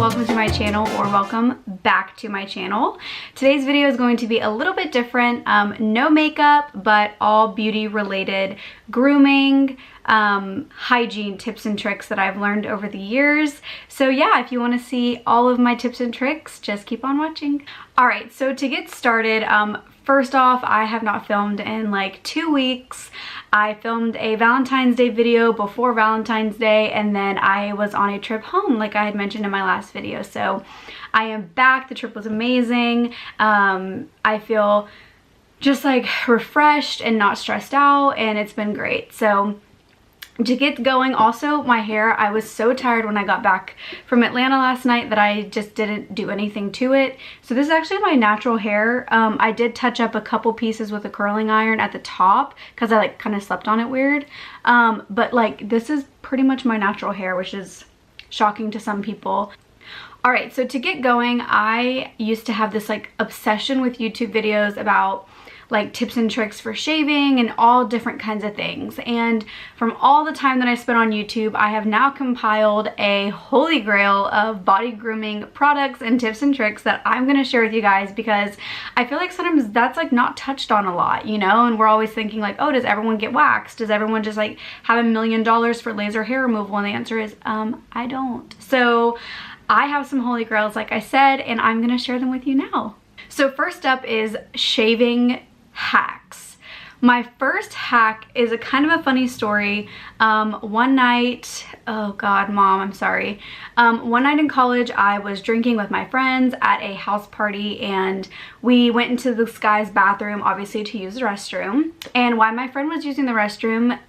welcome to my channel, or welcome back to my channel. Today's video is going to be a little bit different. No makeup, but all beauty related grooming, hygiene tips and tricks that I've learned over the years. So yeah, if you want to see all of my tips and tricks, just keep on watching. Alright, so to get started, first off, I have not filmed in like 2 weeks. I filmed a Valentine's Day video before Valentine's Day, and then I was on a trip home like I had mentioned in my last video. So I am back. The trip was amazing. I feel just like refreshed and not stressed out, and it's been great. So to get going, also my hair, I was so tired when I got back from Atlanta last night that I just didn't do anything to it. So this is actually my natural hair. I did touch up a couple pieces with a curling iron at the top because I like kind of slept on it weird. But like this is pretty much my natural hair, which is shocking to some people. Alright, so to get going, I used to have this like obsession with YouTube videos about like tips and tricks for shaving and all different kinds of things. And from all the time that I spent on YouTube, I have now compiled a holy grail of body grooming products and tips and tricks that I'm going to share with you guys, because I feel like sometimes that's like not touched on a lot, you know, and we're always thinking like, oh, does everyone get waxed? Does everyone just like have $1 million for laser hair removal? And the answer is, I don't. So I have some holy grails, like I said, and I'm going to share them with you now. So first up is shaving hacks. My first hack is a kind of a funny story. One night, oh God, Mom, I'm sorry. One night in college, I was drinking with my friends at a house party, and we went into this guy's bathroom, obviously to use the restroom. And while my friend was using the restroom,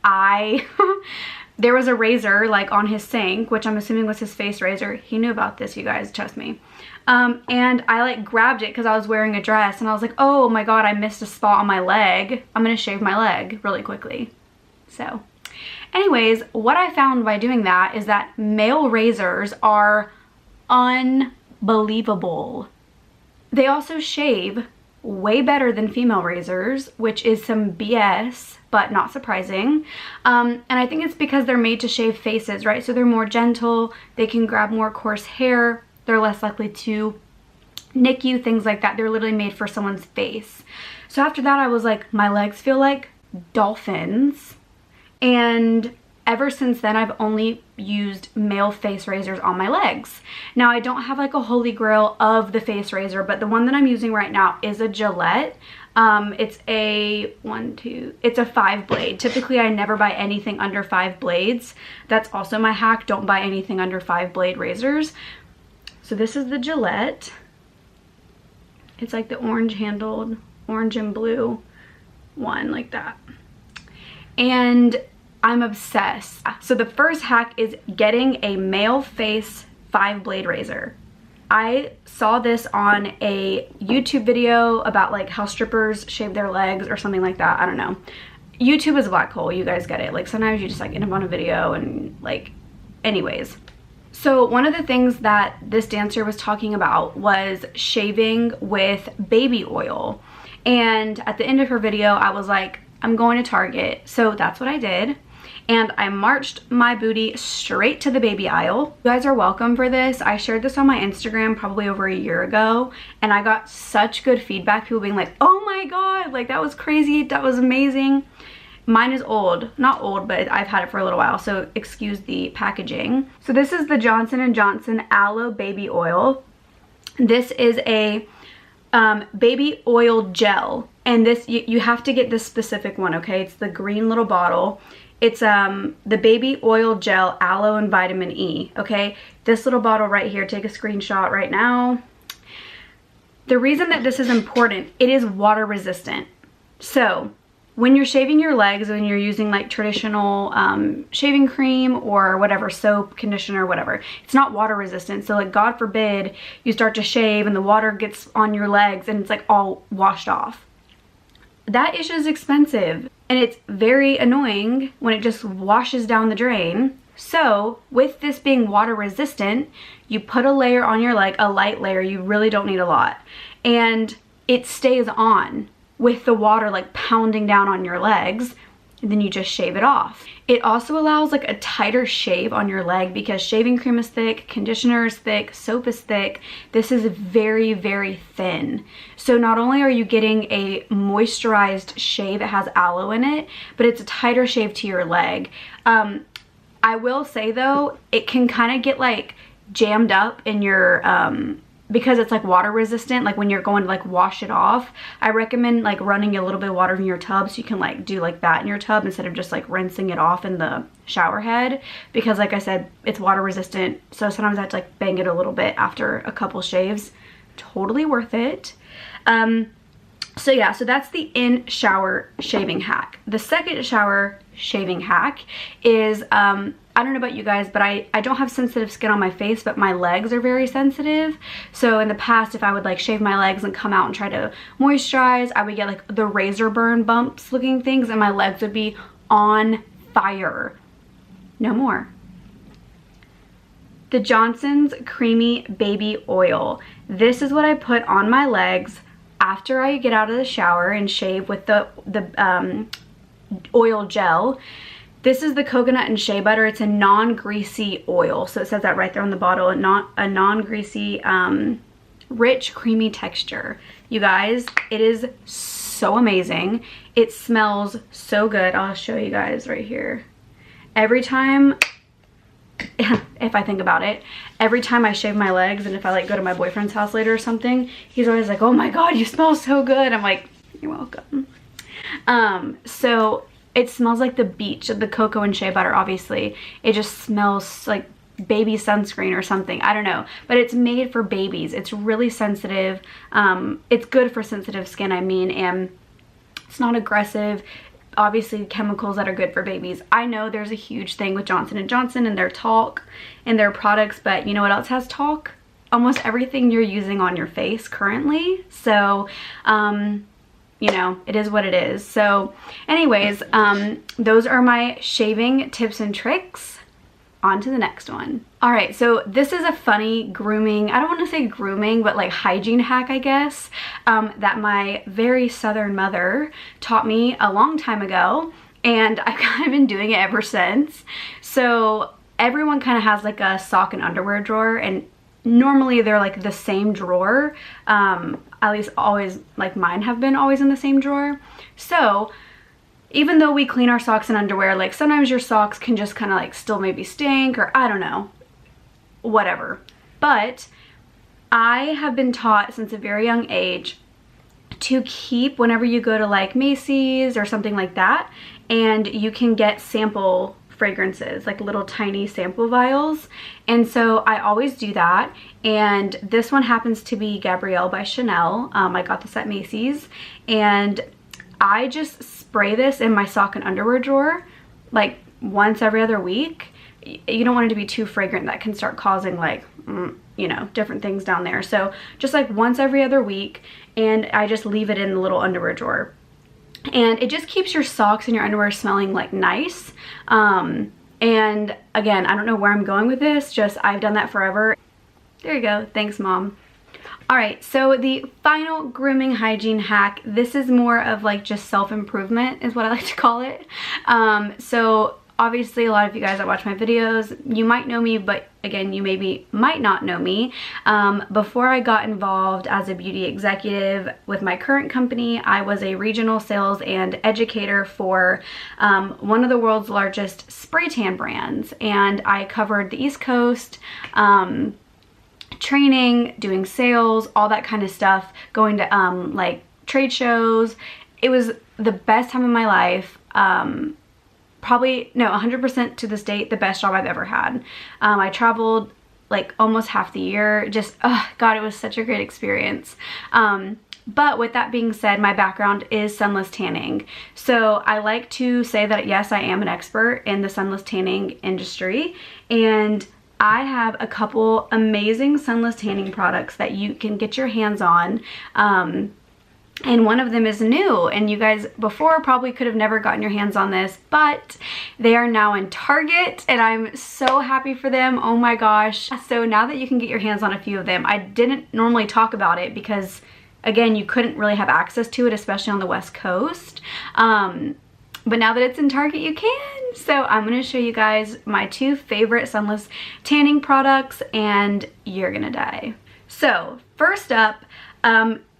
there was a razor like on his sink, which I'm assuming was his face razor. He knew about this, you guys, trust me. And I like grabbed it because I was wearing a dress, and I was like, oh my God, I missed a spot on my leg. I'm gonna shave my leg really quickly. So anyways, what I found by doing that is that male razors are unbelievable. They also shave way better than female razors, which is some BS, but not surprising. And I think it's because they're made to shave faces, right? So they're more gentle, they can grab more coarse hair, they're less likely to nick you, things like that. They're literally made for someone's face. So after that, I was like, my legs feel like dolphins. And ever since then, I've only used male face razors on my legs. Now, I don't have like a holy grail of the face razor, but the one that I'm using right now is a Gillette. It's a 5 blade. Typically, I never buy anything under 5 blades. That's also my hack. Don't buy anything under 5 blade razors. So this is the Gillette. It's like the orange handled, orange and blue one, like that. And I'm obsessed. So the first hack is getting a male face 5 blade razor. I saw this on a YouTube video about like how strippers shave their legs or something like that. I don't know. YouTube is a black hole, you guys get it. Like sometimes you just like end up on a video and like, anyways. So one of the things that this dancer was talking about was shaving with baby oil. And at the end of her video, I was like, I'm going to Target. So that's what I did. And I marched my booty straight to the baby aisle. You guys are welcome for this. I shared this on my Instagram probably over a year ago, and I got such good feedback. People being like, oh my God, like that was crazy. That was amazing. Mine is old, not old, but I've had it for a little while, so excuse the packaging. So this is the Johnson & Johnson Aloe Baby Oil. This is a baby oil gel, and this, you have to get this specific one, okay? It's the green little bottle. It's the baby oil gel, aloe and vitamin E, okay? This little bottle right here, take a screenshot right now. The reason that this is important, it is water resistant. So when you're shaving your legs, when you're using like traditional shaving cream or whatever, soap, conditioner, whatever, it's not water resistant. So like God forbid you start to shave and the water gets on your legs and it's like all washed off. That issue is expensive, and it's very annoying when it just washes down the drain. So with this being water resistant, you put a layer on your leg, a light layer, you really don't need a lot, and it stays on with the water like pounding down on your legs. and then you just shave it off. It also allows like a tighter shave on your leg because shaving cream is thick, conditioner is thick, soap is thick. This is very, very thin. So not only are you getting a moisturized shave, it has aloe in it, but it's a tighter shave to your leg. I will say though, it can kind of get like jammed up in your, because it's like water resistant, like when you're going to like wash it off, I recommend like running a little bit of water in your tub so you can like do like that in your tub instead of just like rinsing it off in the shower head, because like I said, it's water resistant, so sometimes I have to like bang it a little bit after a couple shaves. Totally worth it. So yeah, so that's the in shower shaving hack. The second shower shaving hack is, I don't know about you guys, but I don't have sensitive skin on my face, but my legs are very sensitive. So in the past, if I would like shave my legs and come out and try to moisturize, I would get like the razor burn bumps looking things and my legs would be on fire. No more. The Johnson's Creamy Baby Oil. This is what I put on my legs after I get out of the shower and shave with the oil gel. This is the coconut and shea butter. It's a non-greasy oil. So it says that right there on the bottle, a non-greasy, rich, creamy texture. You guys, it is so amazing. It smells so good. I'll show you guys right here. Every time, if I think about it, every time I shave my legs and if I like go to my boyfriend's house later or something, he's always like, oh my God, you smell so good. I'm like, you're welcome. So it smells like the beach, the cocoa and shea butter, obviously. It just smells like baby sunscreen or something. I don't know. But it's made for babies. It's really sensitive. It's good for sensitive skin, I mean, and it's not aggressive. Obviously, chemicals that are good for babies. I know there's a huge thing with Johnson & Johnson and their talc and their products, but you know what else has talc? Almost everything you're using on your face currently. So, you know, it is what it is. So anyways, those are my shaving tips and tricks. On to the next one. All right, so this is a funny grooming, I don't want to say grooming, but like hygiene hack, I guess, that my very southern mother taught me a long time ago, and I've kind of been doing it ever since. So everyone kind of has like a sock and underwear drawer, and normally they're like the same drawer. At least always, like mine have been always in the same drawer. So even though we clean our socks and underwear, like sometimes your socks can just kind of like still maybe stink, or I don't know, whatever. But I have been taught since a very young age to keep, whenever you go to like Macy's or something like that, and you can get sample fragrances, like little tiny sample vials. And so I always do that. And this one happens to be Gabrielle by Chanel. I got this at Macy's, and I just spray this in my sock and underwear drawer like once every other week. You don't want it to be too fragrant. That can start causing like, you know, different things down there. So just like once every other week, and I just leave it in the little underwear drawer. And it just keeps your socks and your underwear smelling like nice. And again, I don't know where I'm going with this, just I've done that forever. There you go. Thanks, Mom. All right, so the final grooming hygiene hack, this is more of like just self-improvement is what I like to call it. So obviously a lot of you guys that watch my videos, you might know me, but again, you maybe might not know me. Before I got involved as a beauty executive with my current company, I was a regional sales and educator for one of the world's largest spray tan brands. And I covered the East Coast, training, doing sales, all that kind of stuff, going to like trade shows. It was the best time of my life. Probably, no, 100% to this date, the best job I've ever had. I traveled like almost half the year. Just, oh God, it was such a great experience. But with that being said, my background is sunless tanning. So I like to say that yes, I am an expert in the sunless tanning industry, and I have a couple amazing sunless tanning products that you can get your hands on. And one of them is new, and you guys before probably could have never gotten your hands on this, but they are now in Target, and I'm so happy for them. Oh my gosh. So now that you can get your hands on a few of them, I didn't normally talk about it because again, you couldn't really have access to it, especially on the West Coast. but now that it's in Target, you can. So I'm gonna show you guys my 2 favorite sunless tanning products, and you're gonna die. So first up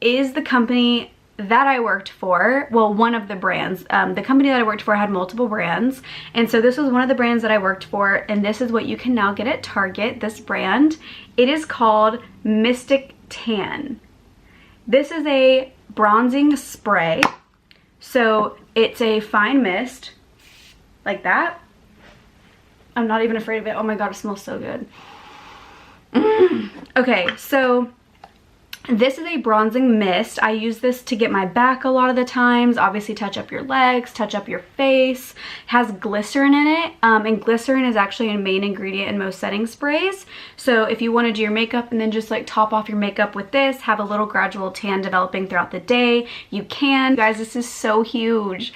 is the company that I worked for. Well, one of the brands. The company that I worked for had multiple brands, and so this was one of the brands that I worked for, and this is what you can now get at Target, this brand. It is called Mystic Tan. This is a bronzing spray. So it's a fine mist, like that. I'm not even afraid of it. Oh my god, it smells so good. Okay, so this is a bronzing mist. I use this to get my back a lot of the times. Obviously touch up your legs, touch up your face. It has glycerin in it, and glycerin is actually a main ingredient in most setting sprays. So if you want to do your makeup and then just like top off your makeup with this, have a little gradual tan developing throughout the day, you can. Guys, this is so huge.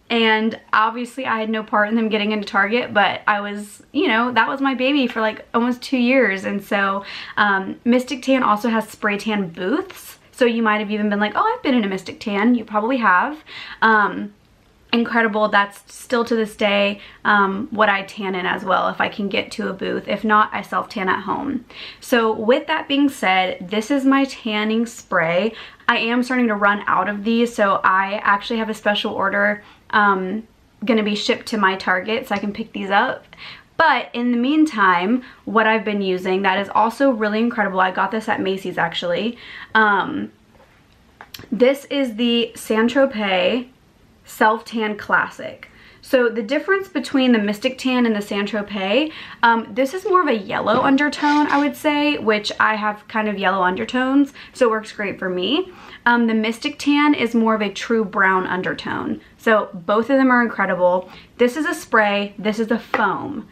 And obviously I had no part in them getting into Target, but I was, you know, that was my baby for like almost 2 years. And so Mystic Tan also has spray tan booths. So you might have even been like, oh, I've been in a Mystic Tan. You probably have. Incredible. That's still to this day what I tan in as well, if I can get to a booth. If not, I self tan at home. So with that being said, this is my tanning spray. I am starting to run out of these, so I actually have a special order gonna be shipped to my Target so I can pick these up. But in the meantime, what I've been using that is also really incredible, I got this at Macy's actually. This is the Saint-Tropez Self Tan Classic. So the difference between the Mystic Tan and the Saint-Tropez, this is more of a yellow undertone, I would say, which I have kind of yellow undertones, so it works great for me. The Mystic Tan is more of a true brown undertone. So both of them are incredible. This is a spray, this is a foam.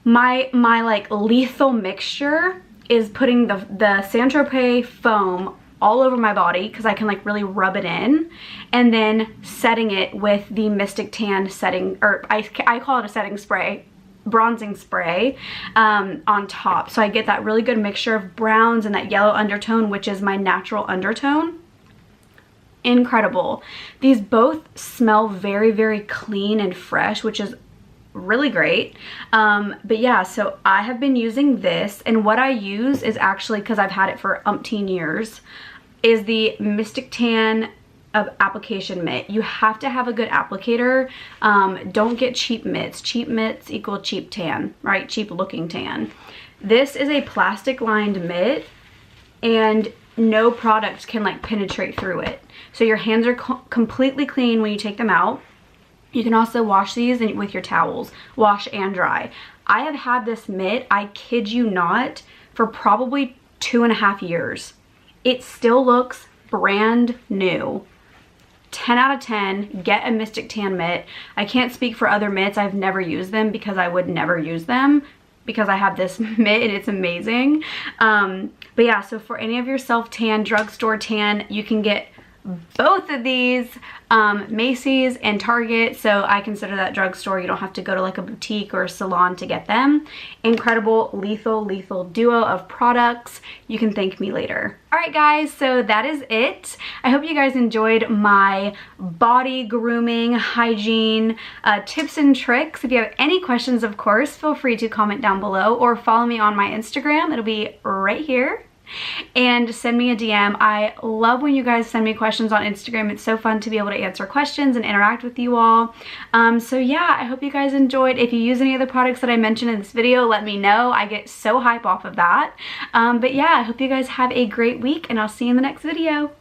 My like lethal mixture is putting the Saint-Tropez foam all over my body because I can like really rub it in, and then setting it with the Mystic Tan setting, or I call it a setting spray, bronzing spray on top. So I get that really good mixture of browns and that yellow undertone, which is my natural undertone. Incredible. These both smell very, very clean and fresh, which is really great. But yeah, so I have been using this, and what I use is actually, because I've had it for umpteen years, is the Mystic Tan application mitt. You have to have a good applicator. Don't get cheap mitts. Cheap mitts equal cheap tan, right? Cheap looking tan. This is a plastic lined mitt, and no product can like penetrate through it. So your hands are completely clean when you take them out. You can also wash these with your towels, wash and dry. I have had this mitt, I kid you not, for probably 2.5 years. It still looks brand new. 10 out of 10, get a Mystic Tan mitt. I can't speak for other mitts. I've never used them because I would never use them, because I have this mitt and it's amazing. But yeah, so for any of your self-tan, drugstore tan, you can get both of these, Macy's and Target. So I consider that drugstore. You don't have to go to like a boutique or a salon to get them. Incredible, lethal duo of products. You can thank me later. All right guys, so that is it. I hope you guys enjoyed my body grooming, hygiene tips and tricks. If you have any questions, of course, feel free to comment down below or follow me on my Instagram. It'll be right here. And send me a DM. I love when you guys send me questions on Instagram. It's so fun to be able to answer questions and interact with you all. So yeah, I hope you guys enjoyed. If you use any of the products that I mentioned in this video, let me know. I get so hype off of that. But yeah, I hope you guys have a great week, and I'll see you in the next video.